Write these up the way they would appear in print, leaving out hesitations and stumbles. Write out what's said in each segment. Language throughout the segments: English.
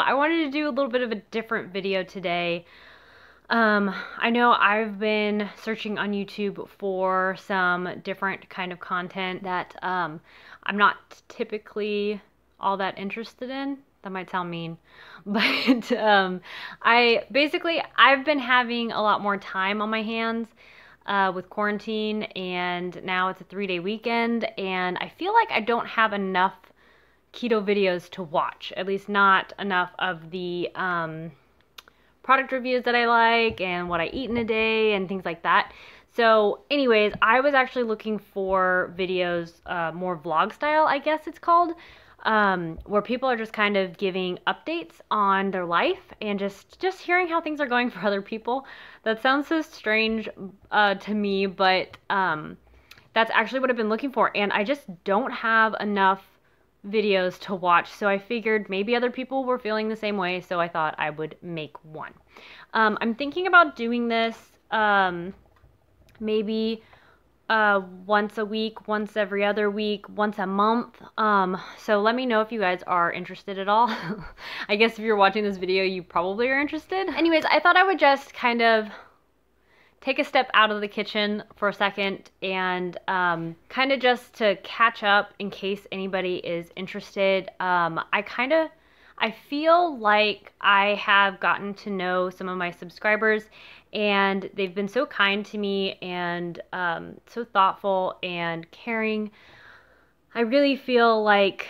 I wanted to do a little bit of a different video today. I know I've been searching on YouTube for some different kind of content that I'm not typically all that interested in. That might sound mean, but I've been having a lot more time on my hands with quarantine, and now it's a 3-day weekend, and I feel like I don't have enough keto videos to watch, at least not enough of the product reviews that I like and what I eat in a day and things like that. So anyways, I was actually looking for videos, more vlog style, I guess it's called, where people are just kind of giving updates on their life and just hearing how things are going for other people. That sounds so strange to me, but that's actually what I've been looking for, and I just don't have enough videos to watch, so I figured maybe other people were feeling the same way, so I thought I would make one. I'm thinking about doing this maybe once a week, once every other week, once a month. So let me know if you guys are interested at all. I guess if you're watching this video, you probably are interested. Anyways, I thought I would just kind of take a step out of the kitchen for a second and kind of just to catch up in case anybody is interested. I feel like I have gotten to know some of my subscribers, and they've been so kind to me and so thoughtful and caring. I really feel like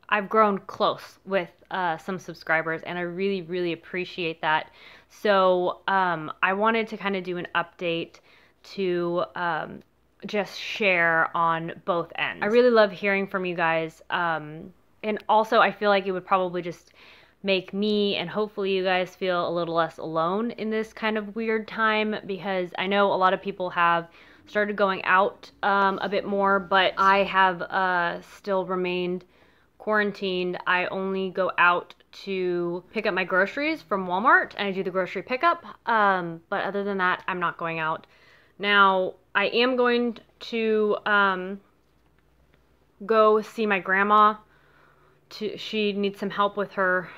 I've grown close with some subscribers, and I really, really appreciate that. So I wanted to kind of do an update to just share on both ends. I really love hearing from you guys. And also I feel like it would probably just make me and hopefully you guys feel a little less alone in this kind of weird time, because I know a lot of people have started going out a bit more, but I have still remained quarantined. I only go out to pick up my groceries from Walmart, and I do the grocery pickup. But other than that, I'm not going out. Now, I am going to go see my grandma. She needs some help with her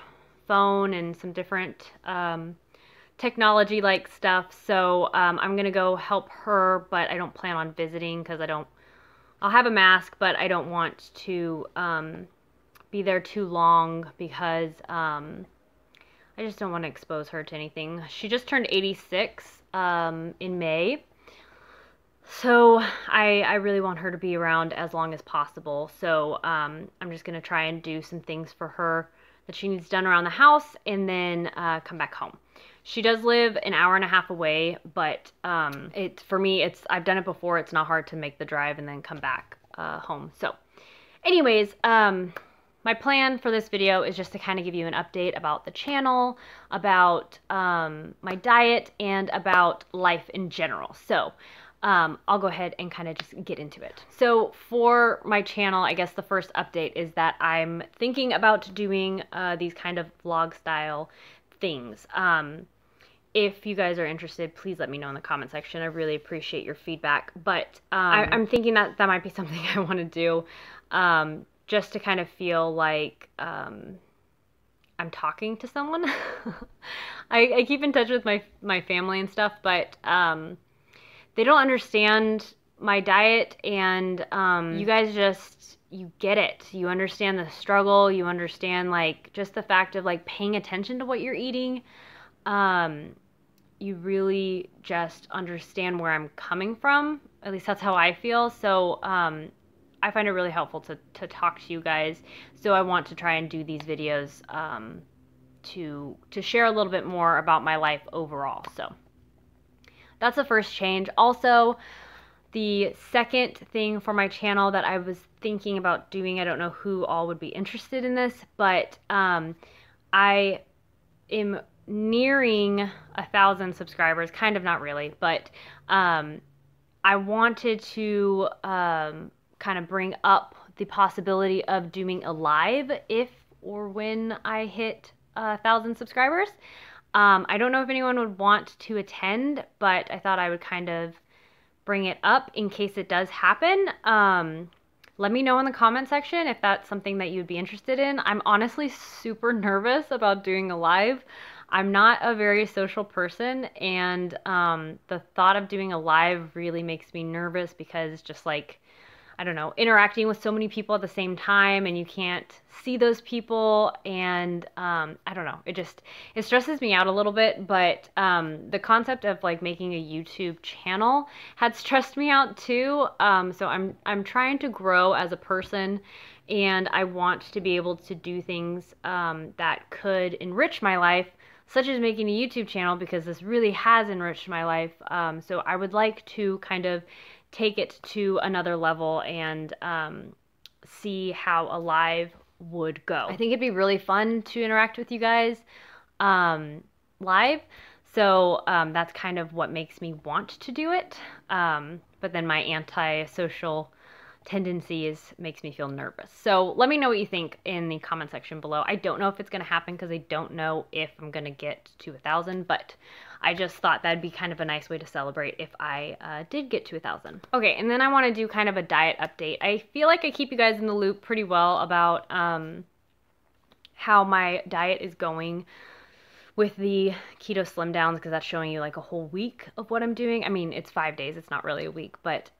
phone and some different technology like stuff. So I'm gonna go help her, but I don't plan on visiting because I'll have a mask, but I don't want to be there too long because I just don't want to expose her to anything. She just turned 86 in May. So I really want her to be around as long as possible. So I'm just going to try and do some things for her that she needs done around the house, and then come back home. She does live an hour and a half away, but for me, I've done it before. It's not hard to make the drive and then come back home. So anyways, my plan for this video is just to kind of give you an update about the channel, about my diet, and about life in general. So I'll go ahead and kind of just get into it. So for my channel, I guess the first update is that I'm thinking about doing these kind of vlog style things. If you guys are interested, please let me know in the comment section. I really appreciate your feedback. But I'm thinking that might be something I want to do, just to kind of feel like I'm talking to someone. I keep in touch with my family and stuff, but they don't understand my diet, and you guys you get it. You understand the struggle. You understand like just the fact of like paying attention to what you're eating. You really just understand where I'm coming from. At least that's how I feel. So I find it really helpful to talk to you guys. So I want to try and do these videos to share a little bit more about my life overall. So that's the first change. Also, the second thing for my channel that I was thinking about doing, I don't know who all would be interested in this, but I am nearing 1,000 subscribers, kind of, not really, but I wanted to kind of bring up the possibility of doing a live if or when I hit 1,000 subscribers. I don't know if anyone would want to attend, but I thought I would kind of bring it up in case it does happen. Let me know in the comment section if that's something that you'd be interested in. I'm honestly super nervous about doing a live. I'm not a very social person, and the thought of doing a live really makes me nervous because it's just like, I don't know, interacting with so many people at the same time and you can't see those people. And I don't know, it stresses me out a little bit. But the concept of like making a YouTube channel had stressed me out too. So I'm trying to grow as a person, and I want to be able to do things that could enrich my life, such as making a YouTube channel, because this really has enriched my life. So I would like to kind of take it to another level and see how a live would go. I think it'd be really fun to interact with you guys live. So that's kind of what makes me want to do it. But then my anti-social tendencies makes me feel nervous. So let me know what you think in the comment section below. I don't know if it's going to happen because I don't know if I'm going to get to 1,000, but I just thought that'd be kind of a nice way to celebrate if I did get to 1,000. Okay, and then I want to do kind of a diet update. I feel like I keep you guys in the loop pretty well about how my diet is going with the keto slim downs, because that's showing you like a whole week of what I'm doing. I mean, it's 5 days, it's not really a week, but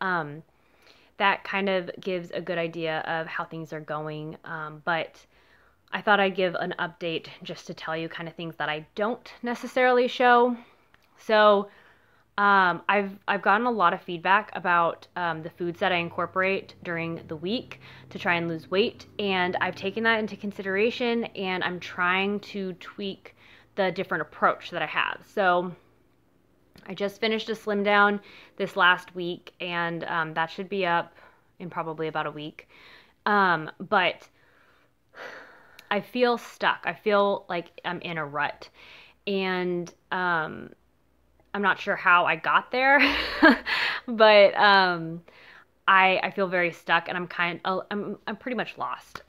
that kind of gives a good idea of how things are going. But I thought I'd give an update just to tell you kind of things that I don't necessarily show. So I've gotten a lot of feedback about the foods that I incorporate during the week to try and lose weight, and I've taken that into consideration, and I'm trying to tweak the different approach that I have. So I just finished a slim down this last week, and that should be up in probably about a week. But I feel stuck. I feel like I'm in a rut, and I'm not sure how I got there, but I feel very stuck, and I'm pretty much lost.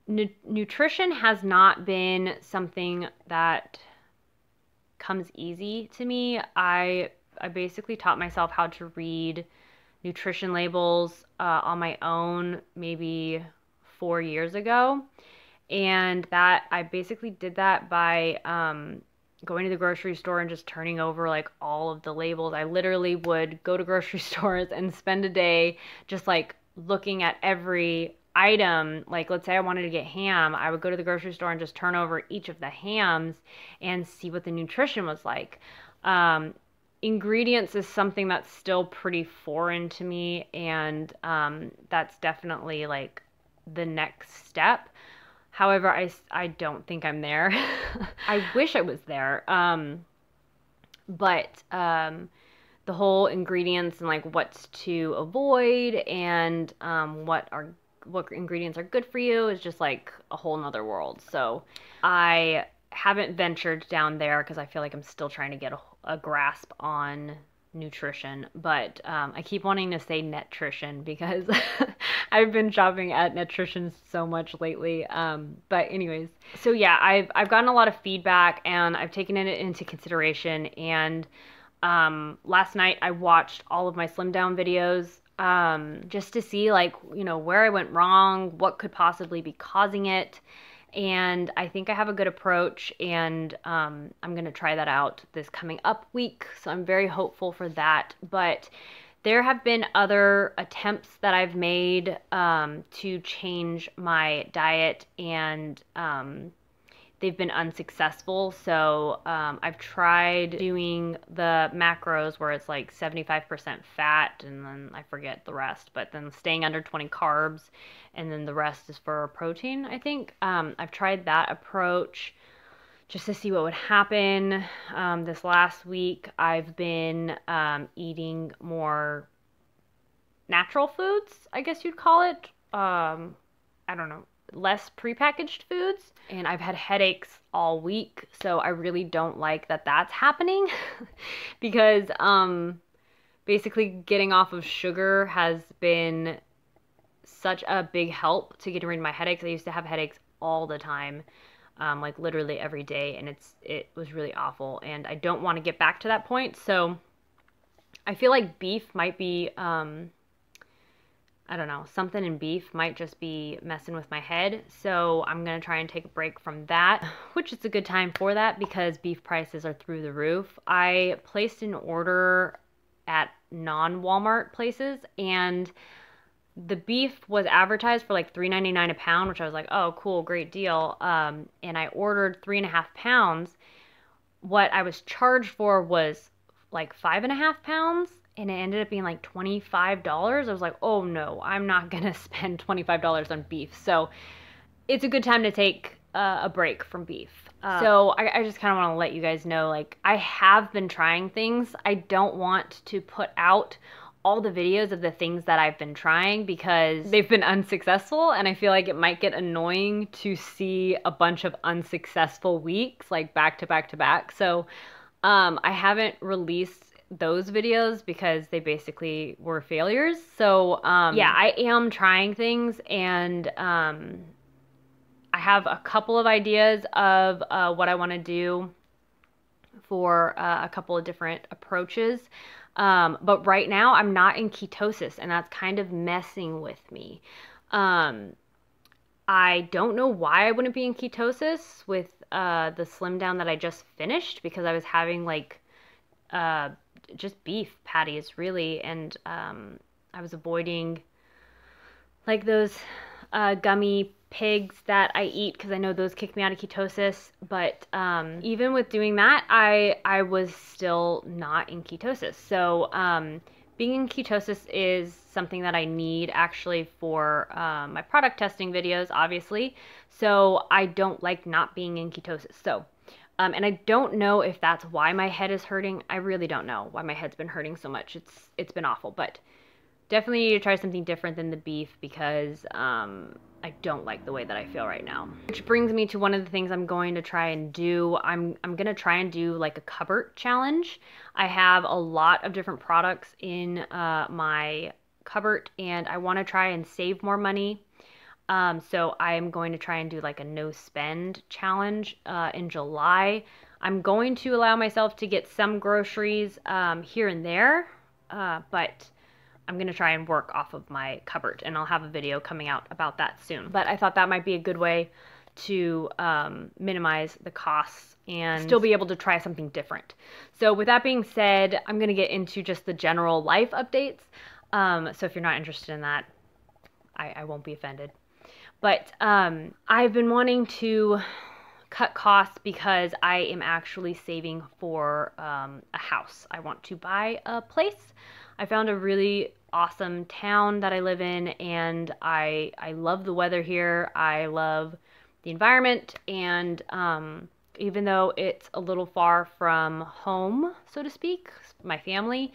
Nutrition has not been something that comes easy to me. I basically taught myself how to read nutrition labels on my own maybe 4 years ago, and that I basically did that by going to the grocery store and just turning over like all of the labels. I literally would go to grocery stores and spend a day just like looking at every item. Like, let's say I wanted to get ham, I would go to the grocery store and just turn over each of the hams and see what the nutrition was like. Ingredients is something that's still pretty foreign to me, and that's definitely like the next step. However, I don't think I'm there. I wish I was there. But the whole ingredients and like what's to avoid and what ingredients are good for you is just like a whole nother world. So I haven't ventured down there because I feel like I'm still trying to get a grasp on nutrition, but I keep wanting to say nutrition because I've been shopping at nutrition so much lately. But anyways, so yeah, I've gotten a lot of feedback and I've taken it into consideration. And last night I watched all of my slim down videos just to see like, you know, where I went wrong, what could possibly be causing it. And I think I have a good approach, and I'm going to try that out this coming up week. So I'm very hopeful for that. But there have been other attempts that I've made to change my diet, and they've been unsuccessful. So I've tried doing the macros where it's like 75% fat, and then I forget the rest, but then staying under 20 carbs, and then the rest is for protein, I think. I've tried that approach just to see what would happen. This last week, I've been eating more natural foods, I guess you'd call it. I don't know, less prepackaged foods, and I've had headaches all week, so I really don't like that that's happening because basically getting off of sugar has been such a big help to getting rid of my headaches. I used to have headaches all the time, like literally every day, and it was really awful, and I don't want to get back to that point. So I feel like beef might be I don't know, something in beef might just be messing with my head. So I'm going to try and take a break from that, which is a good time for that because beef prices are through the roof. I placed an order at non-Walmart places, and the beef was advertised for like $3.99 a pound, which I was like, oh, cool, great deal. And I ordered 3.5 pounds. What I was charged for was like 5.5 pounds, and it ended up being like $25. I was like, oh no, I'm not gonna spend $25 on beef. So it's a good time to take a break from beef. So I just kind of want to let you guys know, like, I have been trying things. I don't want to put out all the videos of the things that I've been trying because they've been unsuccessful, and I feel like it might get annoying to see a bunch of unsuccessful weeks, like back to back to back. So I haven't released those videos because they basically were failures. So yeah, I am trying things, and I have a couple of ideas of what I want to do for a couple of different approaches. But right now I'm not in ketosis, and that's kind of messing with me. I don't know why I wouldn't be in ketosis with the slim down that I just finished, because I was having like just beef patties really, and I was avoiding like those gummy pigs that I eat because I know those kick me out of ketosis. But even with doing that, I was still not in ketosis. So being in ketosis is something that I need actually for my product testing videos, obviously. So I don't like not being in ketosis. So and I don't know if that's why my head is hurting. I really don't know why my head's been hurting so much. It's been awful, but definitely need to try something different than the beef because I don't like the way that I feel right now. Which brings me to one of the things I'm going to try and do. I'm going to try and do like a cupboard challenge. I have a lot of different products in my cupboard, and I want to try and save more money. So I'm going to try and do like a no spend challenge in July. I'm going to allow myself to get some groceries here and there, but I'm going to try and work off of my cupboard, and I'll have a video coming out about that soon. But I thought that might be a good way to minimize the costs and still be able to try something different. So with that being said, I'm going to get into just the general life updates. So if you're not interested in that, I won't be offended. But I've been wanting to cut costs because I am actually saving for a house. I want to buy a place. I found a really awesome town that I live in, and I love the weather here. I love the environment, and even though it's a little far from home, so to speak, my family,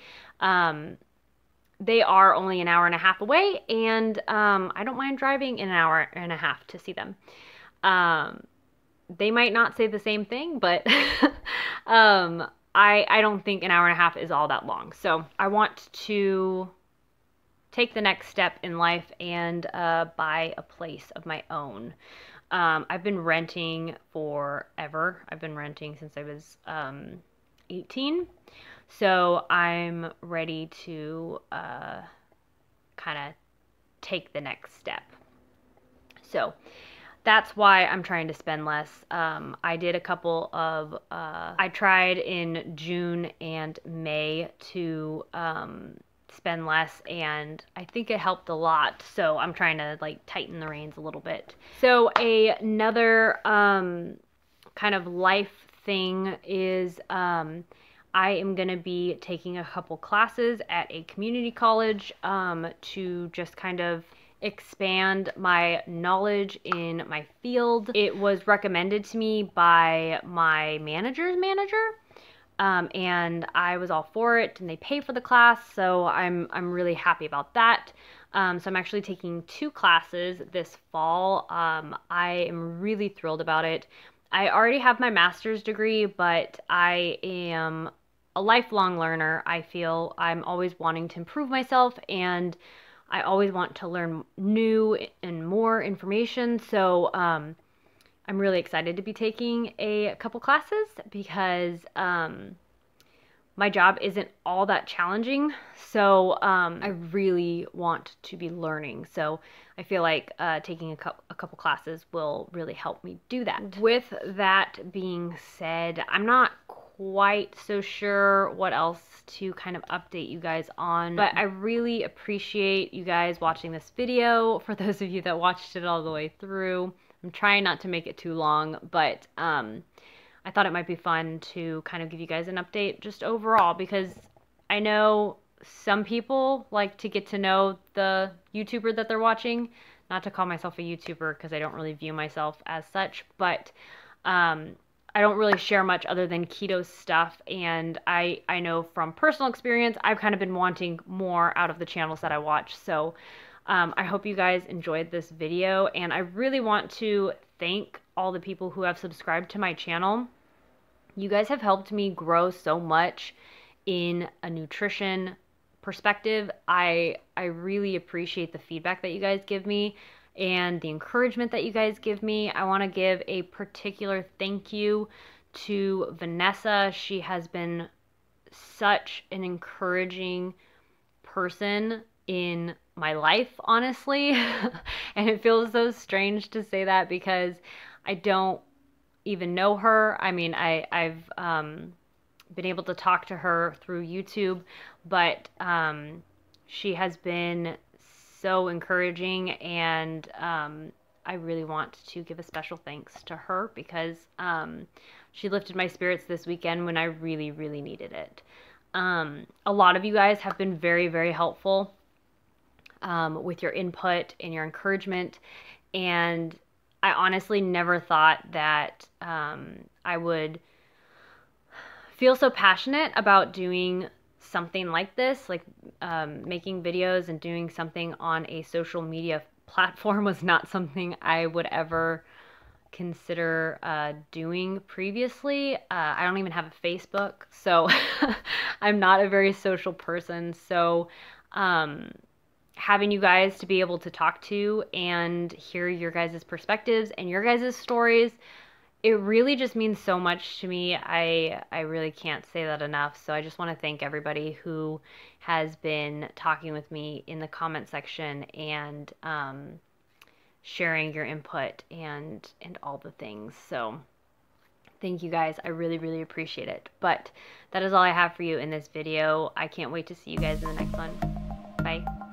they are only an hour and a half away, and I don't mind driving an hour and a half to see them. They might not say the same thing, but I don't think an hour and a half is all that long. So I want to take the next step in life and buy a place of my own. I've been renting forever. I've been renting since I was 18. So I'm ready to kind of take the next step. So that's why I'm trying to spend less. I did a couple of, I tried in June and May to spend less, and I think it helped a lot. So I'm trying to like tighten the reins a little bit. So another kind of life thing is I am going to be taking a couple classes at a community college to just kind of expand my knowledge in my field. It was recommended to me by my manager's manager, and I was all for it, and they pay for the class, so I'm really happy about that. So I'm actually taking 2 classes this fall. I am really thrilled about it. I already have my master's degree, but I am a lifelong learner. I feel I'm always wanting to improve myself, and I always want to learn new and more information. So I'm really excited to be taking a couple classes because my job isn't all that challenging, so I really want to be learning. So I feel like taking a couple classes will really help me do that. With that being said, I'm not quite so sure what else to kind of update you guys on, but I really appreciate you guys watching this video. For those of you that watched it all the way through, I'm trying not to make it too long, but I thought it might be fun to kind of give you guys an update just overall, because I know some people like to get to know the YouTuber that they're watching. Not to call myself a YouTuber because I don't really view myself as such, but I don't really share much other than keto stuff, and I know from personal experience I've kind of been wanting more out of the channels that I watch. So I hope you guys enjoyed this video, and I really want to thank all the people who have subscribed to my channel. You guys have helped me grow so much in a nutrition perspective. I really appreciate the feedback that you guys give me and the encouragement that you guys give me. I want to give a particular thank you to Vanessa. She has been such an encouraging person in my life, honestly. And it feels so strange to say that because I don't even know her. I mean, I've been able to talk to her through YouTube, but she has been so encouraging, and I really want to give a special thanks to her because she lifted my spirits this weekend when I really, really needed it. A lot of you guys have been very, very helpful with your input and your encouragement, and I honestly never thought that I would feel so passionate about doing something like this, like making videos and doing something on a social media platform was not something I would ever consider doing previously. I don't even have a Facebook, so I'm not a very social person. So having you guys to be able to talk to and hear your guys' perspectives and your guys' stories, it really just means so much to me. I really can't say that enough. So I just want to thank everybody who has been talking with me in the comment section and sharing your input and all the things. So thank you guys. I really, really appreciate it. But that is all I have for you in this video. I can't wait to see you guys in the next one. Bye.